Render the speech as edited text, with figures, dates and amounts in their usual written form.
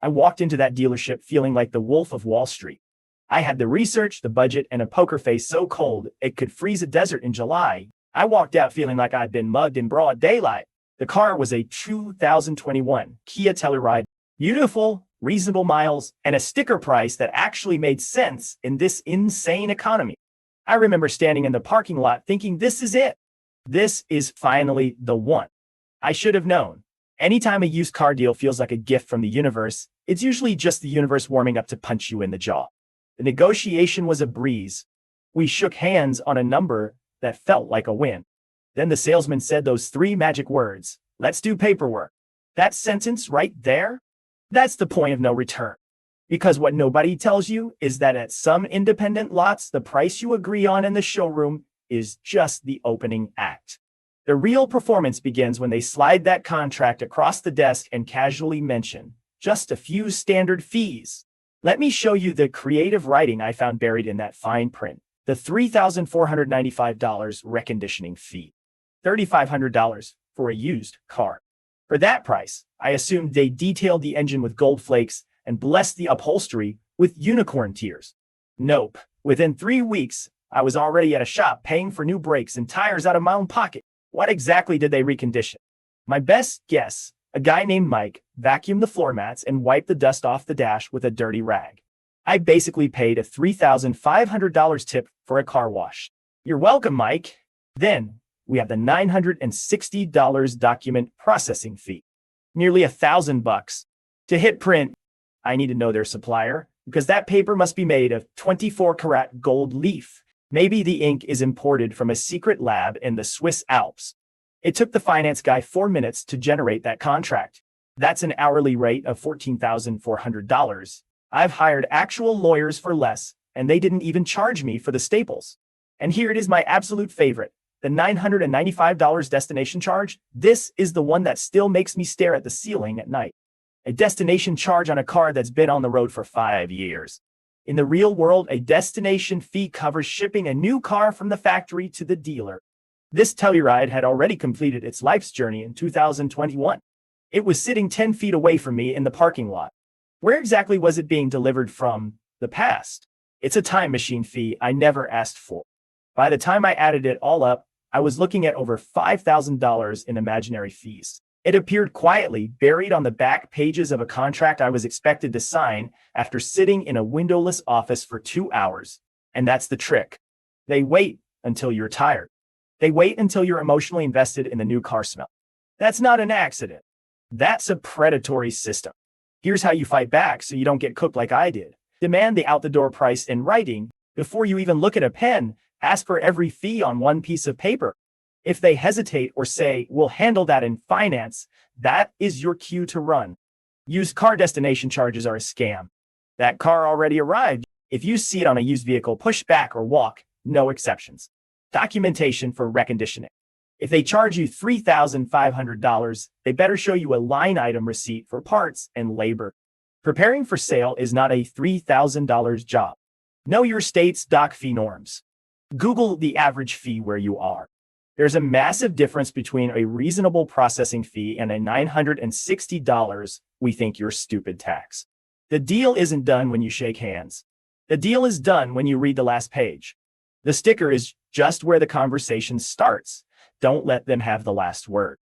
I walked into that dealership feeling like the Wolf of Wall Street. I had the research, the budget, and a poker face so cold it could freeze a desert in July. I walked out feeling like I'd been mugged in broad daylight. The car was a 2021 Kia Telluride. Beautiful, reasonable miles, and a sticker price that actually made sense in this insane economy. I remember standing in the parking lot thinking, this is it. This is finally the one. I should have known. Anytime a used car deal feels like a gift from the universe, it's usually just the universe warming up to punch you in the jaw. The negotiation was a breeze. We shook hands on a number that felt like a win. Then the salesman said those three magic words, "Let's do paperwork." That sentence right there, that's the point of no return. Because what nobody tells you is that at some independent lots, the price you agree on in the showroom is just the opening act. The real performance begins when they slide that contract across the desk and casually mention just a few standard fees. Let me show you the creative writing I found buried in that fine print. The $3,495 reconditioning fee. $3,500 for a used car. For that price, I assumed they detailed the engine with gold flakes and blessed the upholstery with unicorn tears. Nope. Within 3 weeks, I was already at a shop paying for new brakes and tires out of my own pocket. What exactly did they recondition? My best guess, a guy named Mike vacuumed the floor mats and wiped the dust off the dash with a dirty rag. I basically paid a $3,500 tip for a car wash. You're welcome, Mike. Then we have the $960 document processing fee. Nearly $1,000. To hit print, I need to know their supplier, because that paper must be made of 24-karat gold leaf. Maybe the ink is imported from a secret lab in the Swiss Alps. It took the finance guy 4 minutes to generate that contract. That's an hourly rate of $14,400. I've hired actual lawyers for less, and they didn't even charge me for the staples. And here it is, my absolute favorite, the $995 destination charge. This is the one that still makes me stare at the ceiling at night. A destination charge on a car that's been on the road for 5 years. In the real world, a destination fee covers shipping a new car from the factory to the dealer. This Telluride had already completed its life's journey in 2021. It was sitting 10 feet away from me in the parking lot. Where exactly was it being delivered from? The past. It's a time machine fee I never asked for. By the time I added it all up, I was looking at over $5,000 in imaginary fees. It appeared quietly, buried on the back pages of a contract I was expected to sign after sitting in a windowless office for 2 hours. And that's the trick. They wait until you're tired. They wait until you're emotionally invested in the new car smell. That's not an accident. That's a predatory system. Here's how you fight back so you don't get cooked like I did. Demand the out-the-door price in writing. Before you even look at a pen, ask for every fee on one piece of paper. If they hesitate or say, "We'll handle that in finance," that is your cue to run. Used car destination charges are a scam. That car already arrived. If you see it on a used vehicle, push back or walk, no exceptions. Documentation for reconditioning. If they charge you $3,500, they better show you a line item receipt for parts and labor. Preparing for sale is not a $3,000 job. Know your state's doc fee norms. Google the average fee where you are. There's a massive difference between a reasonable processing fee and a $960 "we think you're stupid" tax. The deal isn't done when you shake hands. The deal is done when you read the last page. The sticker is just where the conversation starts. Don't let them have the last word.